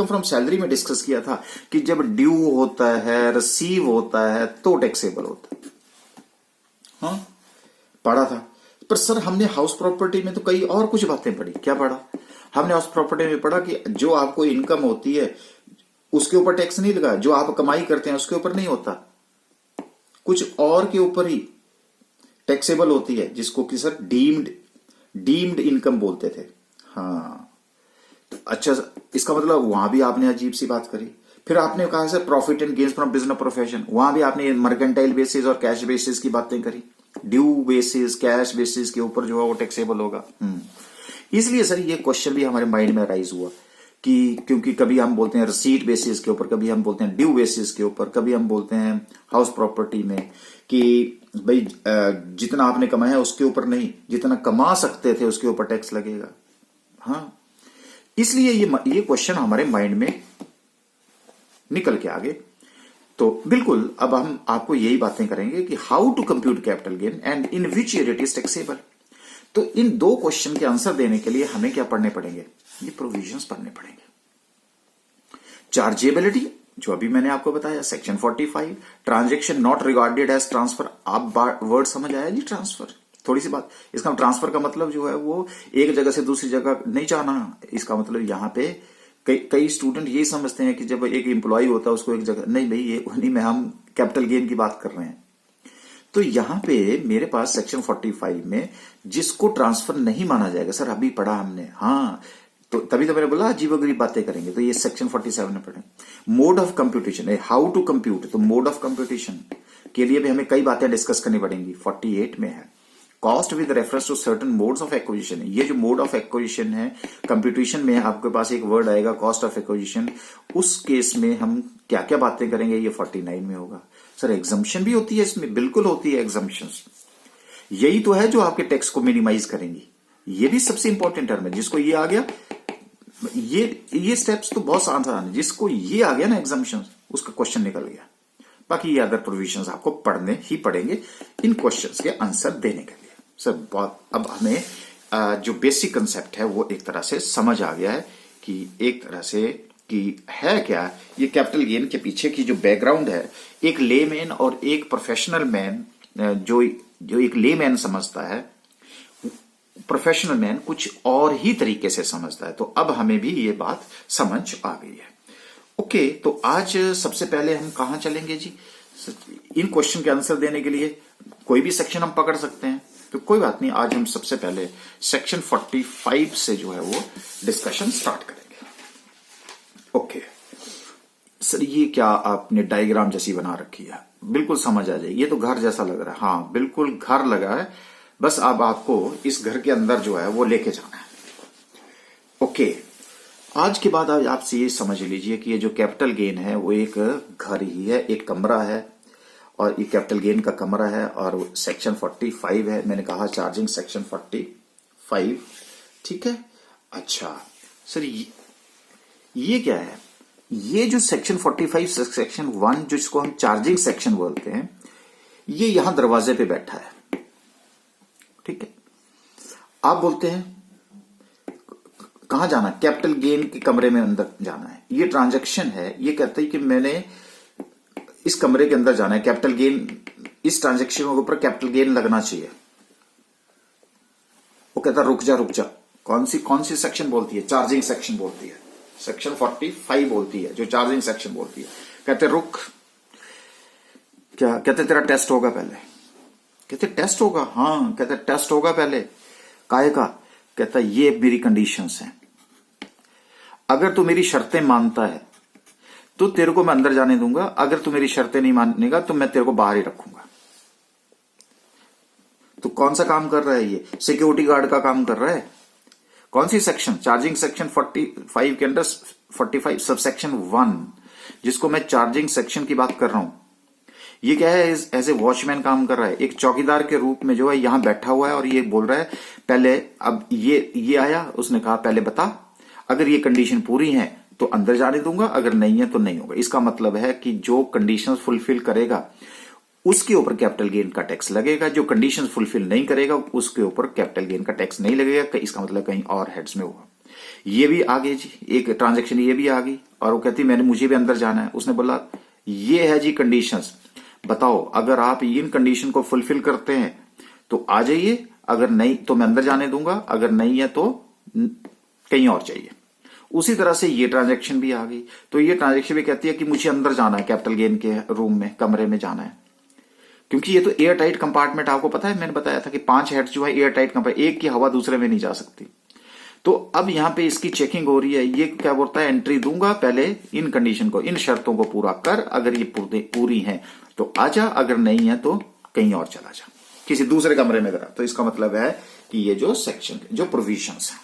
फ्रॉम सैलरी में डिस्कस किया था कि जब ड्यू होता है, रिसीव होता है, तो टैक्सेबल होता है। हाँ पढ़ा था। पर सर हमने हाउस प्रॉपर्टी में तो कई और कुछ बातें पढ़ी। क्या पढ़ा हमने? हाउस प्रॉपर्टी में पढ़ा कि जो आपको इनकम होती है उसके ऊपर टैक्स नहीं लगा, जो आप कमाई करते हैं उसके ऊपर नहीं होता, कुछ और के ऊपर ही टैक्सेबल होती है, जिसको कि सर डीम्ड इनकम बोलते थे। हाँ, तो अच्छा, इसका मतलब वहां भी आपने अजीब सी बात करी। फिर आपने कहा sir profit and gains from business profession, वहां भी आपने मर्केंटाइल बेसिस और कैश बेसिस की बातें करी। ड्यू बेसिस, कैश बेसिस के ऊपर जो है वो टैक्सेबल होगा। इसलिए सर ये क्वेश्चन भी हमारे माइंड में राइज हुआ कि क्योंकि कभी हम बोलते हैं रिसीट बेसिस के ऊपर, कभी हम बोलते हैं ड्यू बेसिस के ऊपर, कभी हम बोलते हैं हाउस प्रॉपर्टी में कि भाई जितना आपने कमाया उसके ऊपर नहीं, जितना कमा सकते थे उसके ऊपर टैक्स लगेगा। हाँ, इसलिए ये क्वेश्चन हमारे माइंड में निकल के आगे। तो बिल्कुल अब हम आपको यही बातें करेंगे कि how to compute capital gain and in which year it is taxable. तो इन दो क्वेश्चन के आंसर देने के लिए हमें क्या पढ़ने पड़ेंगे? ये प्रोविजंस पढ़ने पड़ेंगे। चार्जेबिलिटी जो अभी मैंने आपको बताया, section 45, transaction not regarded as transfer. आप वर्ड समझ आया जी? ट्रांसफर, थोड़ी सी बात। इसका ट्रांसफर का मतलब जो है वो एक जगह से दूसरी जगह नहीं जाना। इसका मतलब यहां पे कई स्टूडेंट ये समझते हैं कि जब एक एम्प्लॉय होता है उसको एक जगह, नहीं भाई, ये उन्हीं में हम कैपिटल गेन की बात कर रहे हैं। तो यहां पे मेरे पास सेक्शन 45 में जिसको ट्रांसफर नहीं माना जाएगा, सर अभी पढ़ा हमने, हाँ, तो तभी तो मैंने बोला अजीब गरीब बातें करेंगे, तो ये सेक्शन 47 में पढ़े। Mode of computation, how to compute, तो मोड ऑफ कंप्यूटेशन के लिए भी हमें कई बातें डिस्कस करनी पड़ेंगी, 48 में है। Cost with reference to certain modes of acquisition, ये जो मोड ऑफ एक्विजिशन है कंप्यूटेशन में, आपके पास एक वर्ड आएगा कॉस्ट ऑफ एक्विजिशन, उस केस में हम क्या क्या बातें करेंगे, ये 49 में होगा। सर एग्जम्पशन भी होती है इसमें? बिल्कुल होती है एग्जम्पशंस। यही तो है जो आपके टैक्स को मिनिमाइज करेंगी। ये भी सबसे इंपॉर्टेंट टर्म है। जिसको ये आ गया, ये स्टेप्स तो बहुत आसान है। जिसको ये आ गया ना एग्जम्पशन, उसका क्वेश्चन निकल गया। बाकी ये अदर प्रोविजंस आपको पढ़ने ही पड़ेंगे इन क्वेश्चंस के आंसर देने के लिए। सर बहुत, अब हमें जो बेसिक कंसेप्ट है वो एक तरह से समझ आ गया है कि एक तरह से कि है क्या ये कैपिटल गेन के पीछे की जो बैकग्राउंड है। एक लेमैन और एक प्रोफेशनल मैन, जो एक लेमैन समझता है, प्रोफेशनल मैन कुछ और ही तरीके से समझता है। तो अब हमें भी ये बात समझ आ गई है। ओके, तो आज सबसे पहले हम कहां चलेंगे जी? इन क्वेश्चन के आंसर देने के लिए कोई भी सेक्शन हम पकड़ सकते हैं, तो कोई बात नहीं, आज हम सबसे पहले सेक्शन 45 से जो है वो डिस्कशन स्टार्ट करेंगे। ओके सर, ये क्या आपने डायग्राम जैसी बना रखी है? बिल्कुल समझ आ जाए, ये तो घर जैसा लग रहा है। हाँ बिल्कुल घर लगा है, बस अब आपको इस घर के अंदर जो है वो लेके जाना है। ओके, आज के बाद आपसे ये समझ लीजिए कि ये जो कैपिटल गेन है वो एक घर ही है, एक कमरा है, और ये कैपिटल गेन का कमरा है, और सेक्शन 45 है। मैंने कहा चार्जिंग सेक्शन 45, ठीक है। अच्छा सर, ये क्या है? ये जो सेक्शन 45 सेक्शन 1 जिसको हम चार्जिंग सेक्शन बोलते हैं, ये यहां दरवाजे पे बैठा है, ठीक है। आप बोलते हैं कहां जाना है? कैपिटल गेन के कमरे में अंदर जाना है। ये ट्रांजैक्शन है, ये कहता है कि मैंने इस कमरे के अंदर जाना है, कैपिटल गेन, इस ट्रांजैक्शन के ऊपर कैपिटल गेन लगना चाहिए। वो कहता है रुक जा। कौन सी सेक्शन बोलती है? चार्जिंग सेक्शन बोलती है, सेक्शन 45 बोलती है, जो चार्जिंग सेक्शन बोलती है। कहते रुक, क्या कहते? तेरा टेस्ट होगा पहले। कहते टेस्ट होगा? हाँ। कहते टेस्ट होगा पहले, काहे का? कहता ये मेरी कंडीशंस हैं, अगर तू मेरी शर्तें मानता है तो तेरे को मैं अंदर जाने दूंगा, अगर तू मेरी शर्तें नहीं मानेगा तो मैं तेरे को बाहर ही रखूंगा। तो कौन सा काम कर रहा है ये? सिक्योरिटी गार्ड का काम कर रहा है। कौन सी सेक्शन? चार्जिंग सेक्शन 45 के अंदर 45 सब सेक्शन 1, जिसको मैं चार्जिंग सेक्शन की बात कर रहा हूं। ये क्या है? एज ए वॉचमैन काम कर रहा है, एक चौकीदार के रूप में जो है यहां बैठा हुआ है, और ये बोल रहा है पहले, अब ये आया, उसने कहा पहले बता, अगर ये कंडीशन पूरी है तो अंदर जाने दूंगा, अगर नहीं है तो नहीं होगा। इसका मतलब है कि जो कंडीशंस फुलफिल करेगा उसके ऊपर कैपिटल गेन का टैक्स लगेगा, जो कंडीशंस फुलफिल नहीं करेगा उसके ऊपर कैपिटल गेन का टैक्स नहीं लगेगा। इसका मतलब कहीं और हेड्स में होगा। ये भी आ गई जी, एक ट्रांजेक्शन ये भी आ गई, और वो कहती मुझे भी अंदर जाना है। उसने बोला ये है जी कंडीशंस, बताओ अगर आप इन कंडीशन को फुलफिल करते हैं तो आ जाइए, अगर नहीं तो मैं अंदर जाने दूंगा, अगर नहीं है तो कहीं और चाहिए। उसी तरह से ये ट्रांजैक्शन भी आ गई। तो ये ट्रांजैक्शन भी कहती है कि मुझे अंदर जाना है, कैपिटल गेन के रूम में, कमरे में जाना है। क्योंकि ये तो एयर टाइट कंपार्टमेंट, आपको पता है मैंने बताया था कि 5 हेड्स जो है एयर टाइट कंपार्टमेंट, एक की हवा दूसरे में नहीं जा सकती। तो अब यहां पे इसकी चेकिंग हो रही है, ये क्या बोलता है, एंट्री दूंगा, पहले इन कंडीशन को, इन शर्तों को पूरा कर, अगर ये पूरी हैं तो आजा, अगर नहीं है तो कहीं और चला जा, किसी दूसरे कमरे में करा। तो इसका मतलब है कि ये जो सेक्शन, जो प्रोविजंस है,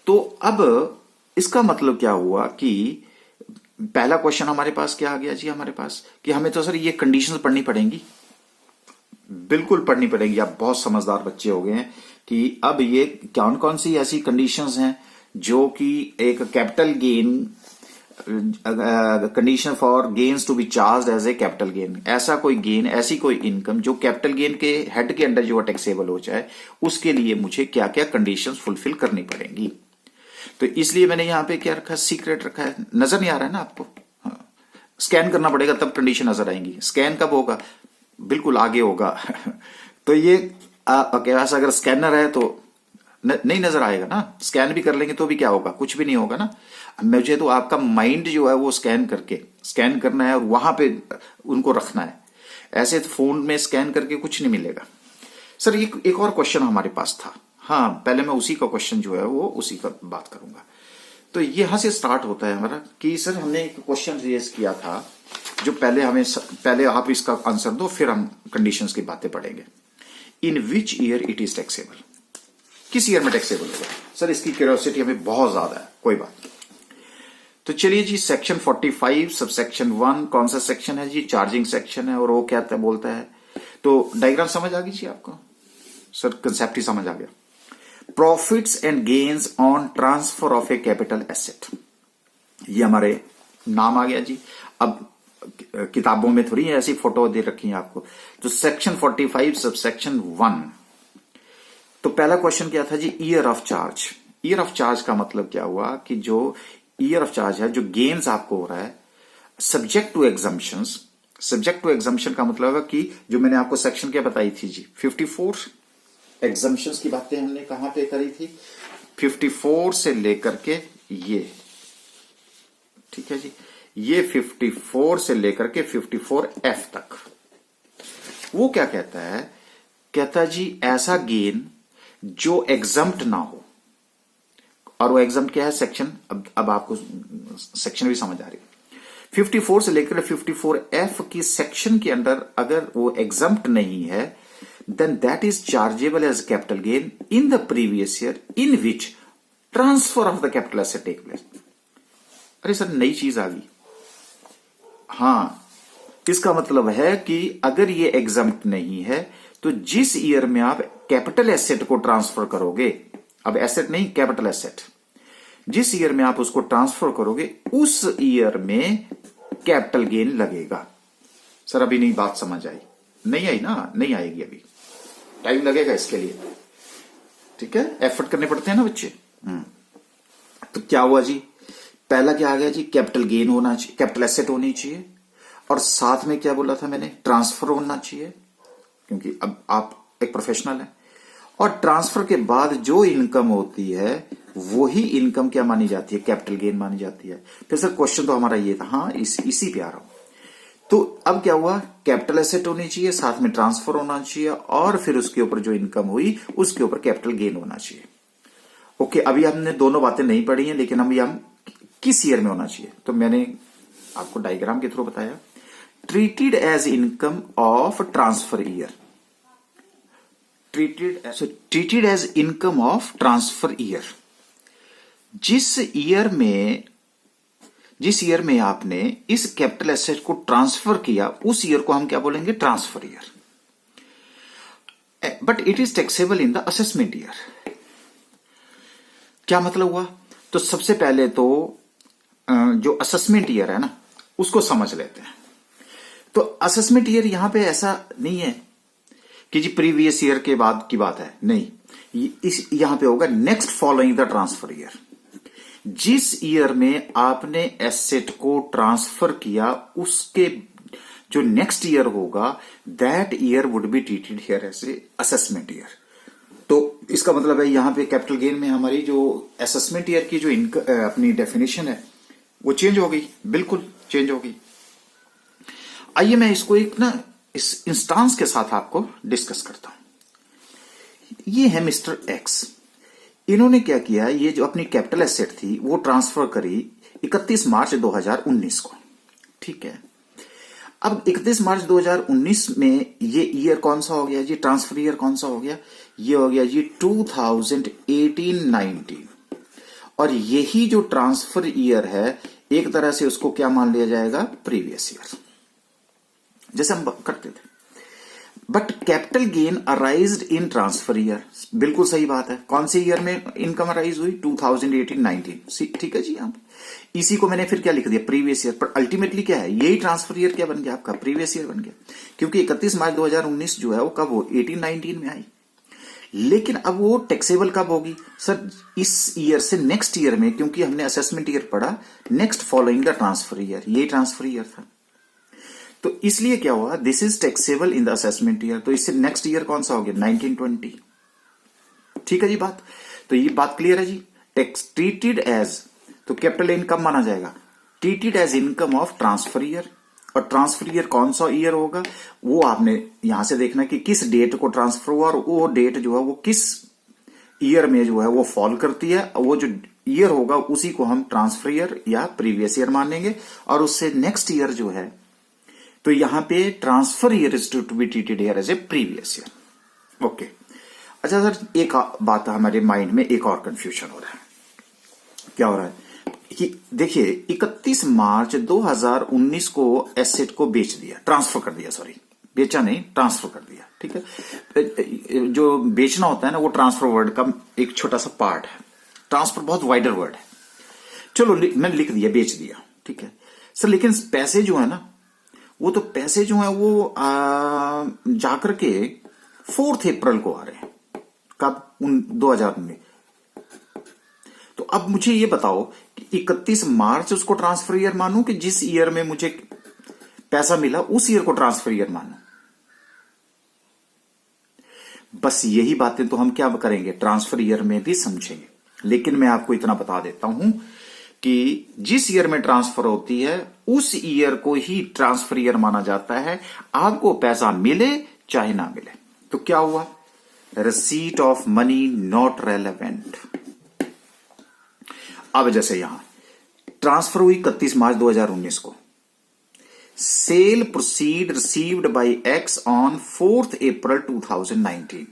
तो अब इसका मतलब क्या हुआ कि पहला क्वेश्चन हमारे पास क्या आ गया जी, हमारे पास कि हमें तो सर ये कंडीशंस पढ़नी पड़ेंगी, बिल्कुल पढ़नी पड़ेगी। आप बहुत समझदार बच्चे हो गए हैं कि अब ये कौन कौन सी ऐसी कंडीशंस हैं जो कि एक capital gain, condition for gains to be charge as a capital gain, ऐसा कोई गेन, ऐसी कोई इनकम जो कैपिटल गेन के हेड के अंडर जो टैक्सेबल हो जाए, उसके लिए मुझे क्या क्या कंडीशंस फुलफिल करनी पड़ेंगी। तो इसलिए मैंने यहां पे क्या रखा, सीक्रेट रखा है। नजर नहीं आ रहा है ना आपको? हाँ। स्कैन करना पड़ेगा तब कंडीशन नजर आएंगी। स्कैन कब होगा? बिल्कुल आगे होगा। तो ये ऐसा अगर स्कैनर है तो नहीं नजर आएगा ना, स्कैन भी कर लेंगे तो भी क्या होगा, कुछ भी नहीं होगा ना। मुझे तो आपका माइंड जो है वो स्कैन करना है और वहां पे उनको रखना है। ऐसे तो फोन में स्कैन करके कुछ नहीं मिलेगा। सर एक और क्वेश्चन हमारे पास था, हाँ पहले मैं उसी का क्वेश्चन जो है वो उसी का बात करूंगा। तो यहां से स्टार्ट होता है हमारा कि सर हमने एक क्वेश्चन रेज किया था, जो पहले आप इसका आंसर दो, फिर हम कंडीशंस की बातें पढ़ेंगे। In which year it is taxable, किस ईयर में टैक्सेबल होगा? सर इसकी क्यूरियोसिटी हमें बहुत ज्यादा है, कोई बात नहीं। तो चलिए जी, सेक्शन 45 सबसेक्शन 1 कौन सा सेक्शन है जी? चार्जिंग सेक्शन है। और वो क्या बोलता है, तो डायग्राम समझ आ गई जी आपको? सर कंसेप्ट ही समझ आ गया। Profits and gains on transfer of A capital asset, ये हमारे नाम आ गया जी। अब किताबों में थोड़ी ऐसी फोटो दे रखी है आपको। तो सेक्शन 45 सबसेक्शन 1, तो पहला क्वेश्चन क्या था जी? Year of charge. Year of charge का मतलब क्या हुआ कि जो ईयर ऑफ चार्ज है, जो गेन्स आपको हो रहा है, subject to exemptions. Subject to exemption का मतलब होगा कि जो मैंने आपको सेक्शन क्या बताई थी जी, 54 एग्जम्पशंस की बातें हमने कहां पे करी थी? 54 से लेकर के ये, ठीक है जी, ये 54 से लेकर के 54F तक। वो क्या कहता है? कहता है जी ऐसा गेन जो एग्जम्प्ट ना हो। और वो एग्जम्प्ट क्या है? सेक्शन, अब आपको सेक्शन भी समझ आ रही है। 54 से लेकर 54F की सेक्शन के अंदर अगर वो एग्जम्प्ट नहीं है, then that is chargeable as capital gain in the previous year in which transfer of the capital asset take place। अरे सर नई चीज आ गई। हां, इसका मतलब है कि अगर ये एग्जम्प्ट नहीं है तो जिस ईयर में आप कैपिटल एसेट को ट्रांसफर करोगे, अब एसेट नहीं कैपिटल एसेट, जिस ईयर में आप उसको ट्रांसफर करोगे उस ईयर में कैपिटल गेन लगेगा। सर अभी नहीं बात समझ आई? नहीं आई ना? नहीं आएगी, अभी टाइम लगेगा इसके लिए, ठीक है, एफर्ट करने पड़ते हैं ना बच्चे। तो क्या हुआ जी? पहला क्या आ गया जी? कैपिटल गेन होना चाहिए, कैपिटल एसेट होनी चाहिए, और साथ में क्या बोला था मैंने? ट्रांसफर होना चाहिए, क्योंकि अब आप एक प्रोफेशनल है। और ट्रांसफर के बाद जो इनकम होती है वही इनकम क्या मानी जाती है? कैपिटल गेन मानी जाती है। फिर सर क्वेश्चन तो हमारा ये था, हाँ इसी पे आ रहा हूं। तो अब क्या हुआ? कैपिटल एसेट होनी चाहिए, साथ में ट्रांसफर होना चाहिए, और फिर उसके ऊपर जो इनकम हुई उसके ऊपर कैपिटल गेन होना चाहिए। ओके, अभी हमने दोनों बातें नहीं पढ़ी हैं, लेकिन अभी हम किस ईयर में होना चाहिए? तो मैंने आपको डायग्राम के थ्रू बताया, treated as income of transfer year, treated as income of transfer year. जिस ईयर में आपने इस कैपिटल एसेट को ट्रांसफर किया, उस ईयर को हम क्या बोलेंगे? Transfer year. But it is taxable in the assessment year. क्या मतलब हुआ? तो सबसे पहले तो जो असेसमेंट ईयर है ना, उसको समझ लेते हैं। तो असेसमेंट ईयर यहां पे ऐसा नहीं है कि जी प्रीवियस ईयर के बाद की बात है, नहीं, यहां पे होगा next following the transfer year. जिस ईयर में आपने एसेट को ट्रांसफर किया उसके जो नेक्स्ट ईयर होगा, that year would be treated here as a assessment year. तो इसका मतलब है यहां पे कैपिटल गेन में हमारी जो असेसमेंट ईयर की जो अपनी डेफिनेशन है वो चेंज हो गई, बिल्कुल चेंज हो गई। आइए मैं इसको एक ना इस इंस्टांस के साथ आपको डिस्कस करता हूं। ये है मिस्टर एक्स। इन्होंने क्या किया, ये जो अपनी कैपिटल एसेट थी वो ट्रांसफर करी 31 मार्च 2019 को। ठीक है, अब 31 मार्च 2019 में ये ईयर कौन सा हो गया जी, ट्रांसफर ईयर कौन सा हो गया, ये हो गया जी 2018-19। और यही जो ट्रांसफर ईयर है एक तरह से उसको क्या मान लिया जाएगा, प्रीवियस ईयर, जैसे हम करते थे। But capital gain arised in transfer year, बिल्कुल सही बात है। कौन से ईयर में इनकम अराइज हुई, 2018-19। ठीक है जी। आप इसी को मैंने फिर क्या लिख दिया, प्रीवियस ईयर। पर अल्टीमेटली क्या है, यही ट्रांसफर ईयर क्या बन गया आपका, प्रीवियस ईयर बन गया, क्योंकि 31 मार्च 2019 जो है वो कब हो, 18-19 में आई। लेकिन अब वो टैक्सेबल कब होगी सर, इस ईयर से नेक्स्ट ईयर में, क्योंकि हमने असेसमेंट ईयर पढ़ा, next following the transfer year, ये ट्रांसफर ईयर था। तो इसलिए क्या हुआ, this is taxable in the assessment year, तो इससे नेक्स्ट ईयर कौन सा हो गया, 1920। ठीक है जी बात, तो ये बात क्लियर है जी। टैक्स ट्रीटेड एज, तो कैपिटल इनकम माना जाएगा, treated as income of transfer year. और ट्रांसफर ईयर कौन सा ईयर होगा, वो आपने यहां से देखना कि किस डेट को ट्रांसफर हुआ, और वो डेट जो है वो किस ईयर में जो है वो फॉल करती है। वो जो ईयर होगा उसी को हम ट्रांसफर ईयर या प्रीवियस ईयर मानेंगे, और उससे नेक्स्ट ईयर जो है, तो यहां पे transfer year is to be treated here as a previous year. Okay, अच्छा सर, एक बात हमारे माइंड में एक और कंफ्यूजन हो रहा है। क्या हो रहा है कि देखिए 31 मार्च 2019 को एसेट को बेच दिया, ट्रांसफर कर दिया, सॉरी बेचा नहीं, ट्रांसफर कर दिया। ठीक है, जो बेचना होता है ना, वो ट्रांसफर वर्ड का एक छोटा सा पार्ट है, ट्रांसफर बहुत वाइडर वर्ड है। चलो मैंने लिख दिया, बेच दिया, ठीक है सर। लेकिन पैसे जो है ना, वो तो पैसे जो है वो जाकर के 4 अप्रैल को आ रहे हैं, कब, 2019। तो अब मुझे ये बताओ कि 31 मार्च उसको ट्रांसफर ईयर मानूं कि जिस ईयर में मुझे पैसा मिला उस ईयर को ट्रांसफर ईयर मानूं। बस यही बातें तो हम क्या करेंगे, ट्रांसफर ईयर में भी समझेंगे। लेकिन मैं आपको इतना बता देता हूं कि जिस ईयर में ट्रांसफर होती है उस ईयर को ही ट्रांसफर ईयर माना जाता है, आपको पैसा मिले चाहे ना मिले। तो क्या हुआ, receipt of money not relevant. अब जैसे यहां ट्रांसफर हुई 31 मार्च 2019 को, cell proceed received by x on 4 अप्रैल 2019।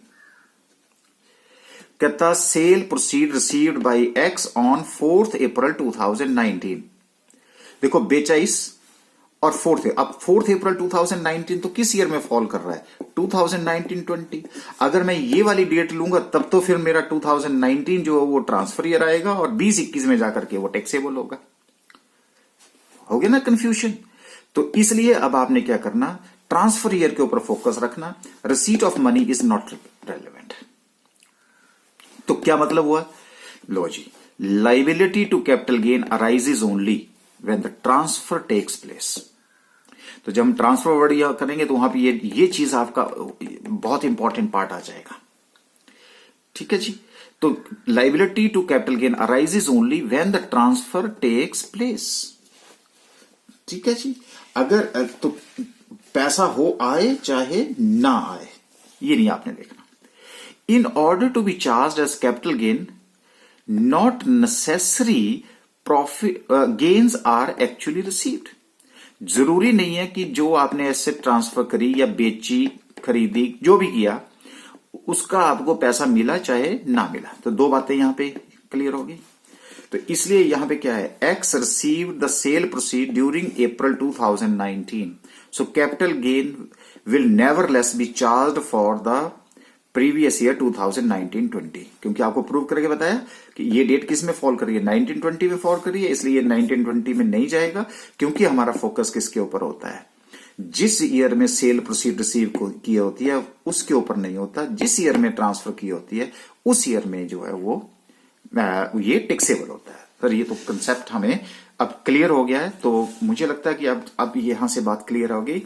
कहता cell proceed received by x on 4 अप्रैल 2019। देखो बेचा इस और 4th, अब 4 अप्रैल 2019 तो किस ईयर में फॉल कर रहा है, 2019-20। अगर मैं ये वाली डेट लूंगा तब तो फिर मेरा 2019 जो है वो ट्रांसफर ईयर आएगा, और 20-21 में जाकर के वो टैक्सेबल होगा। हो गया ना कंफ्यूजन। तो इसलिए अब आपने क्या करना, ट्रांसफर ईयर के ऊपर फोकस रखना, receipt of money is not relevant. तो क्या मतलब हुआ, लो जी, liability to capital gain arises only when the transfer takes place. तो जब हम ट्रांसफर वर्ड करेंगे तो वहां पे ये चीज आपका बहुत इंपॉर्टेंट पार्ट आ जाएगा। ठीक है जी, तो liability to capital gain arises only when the transfer takes place. ठीक है जी, अगर तो पैसा हो आए चाहे ना आए, ये नहीं आपने देखना। In order to be charged as capital gain, not necessary profit gains are actually received. जरूरी नहीं है कि जो आपने एसेट ट्रांसफर करी या बेची, खरीदी, जो भी किया, उसका आपको पैसा मिला चाहे ना मिला। तो दो बातें यहां पे क्लियर होगी। तो इसलिए यहां पे क्या है, X received the sale proceed during April 2019, so capital gain will nevertheless be charged for the previous year 2019-20, क्योंकि आपको प्रूव करके बताया कि ये डेट किस में फॉल कर रही है, 1920 में फॉल कर रही है, इसलिए 1920 में नहीं जाएगा, क्योंकि हमारा फोकस किसके ऊपर होता है, जिस ईयर में सेल प्रोसीड रिसीव की होती है उसके ऊपर नहीं होता, जिस ईयर में ट्रांसफर की होती है उस ईयर में जो है वो ये टैक्सेबल होता है। सर ये तो कंसेप्ट हमें अब क्लियर हो गया है। तो मुझे लगता है कि अब यहां से बात क्लियर होगी,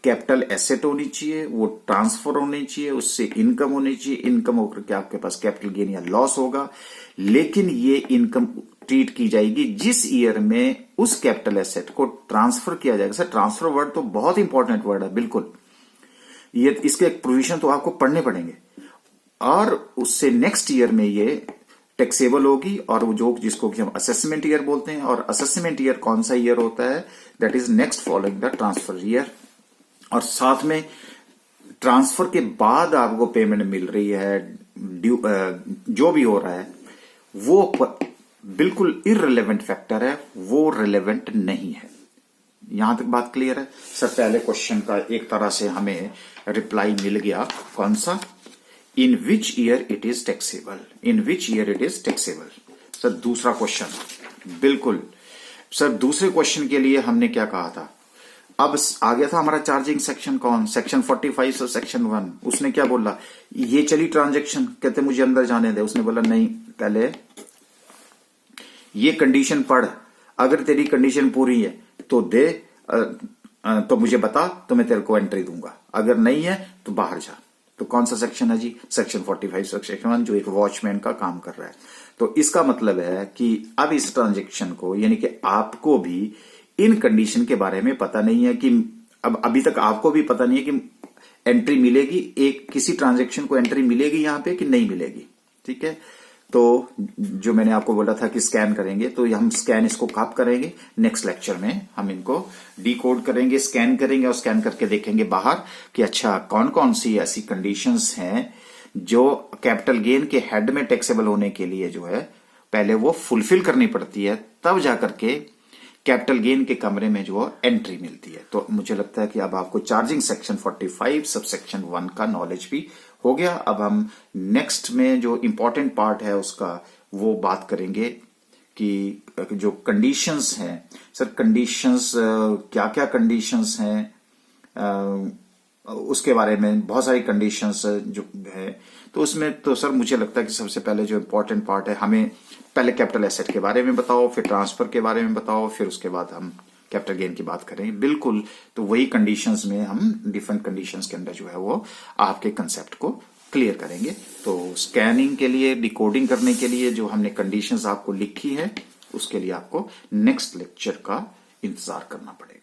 कैपिटल एसेट होनी चाहिए, वो ट्रांसफर होनी चाहिए, उससे इनकम होनी चाहिए, इनकम होकर के आपके पास कैपिटल गेन या लॉस होगा, लेकिन ये इनकम ट्रीट की जाएगी जिस ईयर में उस कैपिटल एसेट को ट्रांसफर किया जाएगा। सर ट्रांसफर वर्ड तो बहुत इंपॉर्टेंट वर्ड है, बिल्कुल ये इसके प्रोविजन तो आपको पढ़ने पड़ेंगे, और उससे नेक्स्ट ईयर में ये टैक्सेबल होगी, और वो जो जिसको कि हम असेसमेंट ईयर बोलते हैं, और असेसमेंट ईयर कौन सा ईयर होता है, that is next following the transfer year. और साथ में ट्रांसफर के बाद आपको पेमेंट मिल रही है, जो भी हो रहा है वो बिल्कुल इररिलेवेंट फैक्टर है, वो रिलेवेंट नहीं है। यहां तक बात क्लियर है सर? पहले क्वेश्चन का एक तरह से हमें रिप्लाई मिल गया, कौन सा, in which year it is taxable, in which year it is taxable. Sir दूसरा क्वेश्चन, बिल्कुल सर दूसरे क्वेश्चन के लिए हमने क्या कहा था, अब आ गया था हमारा चार्जिंग सेक्शन, कौन, सेक्शन 45 और सेक्शन 1। उसने क्या बोला, ये चली ट्रांजेक्शन, कहते मुझे अंदर जाने दे, उसने बोला नहीं, पहले ये कंडीशन पढ़, अगर तेरी कंडीशन पूरी है तो दे, तो मुझे बता, तो मैं तेरे को एंट्री दूंगा, अगर नहीं है तो बाहर जा। तो कौन सा सेक्शन है जी, सेक्शन 45 सेक्शन 1, जो एक वॉचमैन का काम कर रहा है। तो इसका मतलब है कि अब इस ट्रांजेक्शन को, यानी कि आपको भी इन कंडीशन के बारे में पता नहीं है, कि अब अभी तक आपको भी पता नहीं है कि एंट्री मिलेगी, एक किसी ट्रांजेक्शन को एंट्री मिलेगी यहां पे कि नहीं मिलेगी, ठीक है। तो जो मैंने आपको बोला था कि स्कैन करेंगे, तो हम स्कैन इसको कब करेंगे, नेक्स्ट लेक्चर में हम इनको डिकोड करेंगे, स्कैन करेंगे, और स्कैन करके देखेंगे बाहर कि अच्छा कौन कौन सी ऐसी कंडीशंस हैं जो कैपिटल गेन के हेड में टैक्सेबल होने के लिए जो है पहले वो फुलफिल करनी पड़ती है, तब जाकर के कैपिटल गेन के कमरे में जो एंट्री मिलती है। तो मुझे लगता है कि अब आपको चार्जिंग सेक्शन 45 सब सेक्शन 1 का नॉलेज भी हो गया। अब हम नेक्स्ट में जो इंपॉर्टेंट पार्ट है उसका वो बात करेंगे कि जो कंडीशंस हैं सर, कंडीशंस क्या क्या कंडीशंस हैं, उसके बारे में बहुत सारी कंडीशंस जो है, तो उसमें तो सर मुझे लगता है कि सबसे पहले जो इंपॉर्टेंट पार्ट है, हमें पहले कैपिटल एसेट के बारे में बताओ, फिर ट्रांसफर के बारे में बताओ, फिर उसके बाद हम कैपिटल गेन की बात करेंगे। बिल्कुल, तो वही कंडीशंस में हम डिफरेंट कंडीशंस के अंदर जो है वो आपके कंसेप्ट को क्लियर करेंगे। तो स्कैनिंग के लिए, डिकोडिंग करने के लिए जो हमने कंडीशंस आपको लिखी है, उसके लिए आपको नेक्स्ट लेक्चर का इंतजार करना पड़ेगा।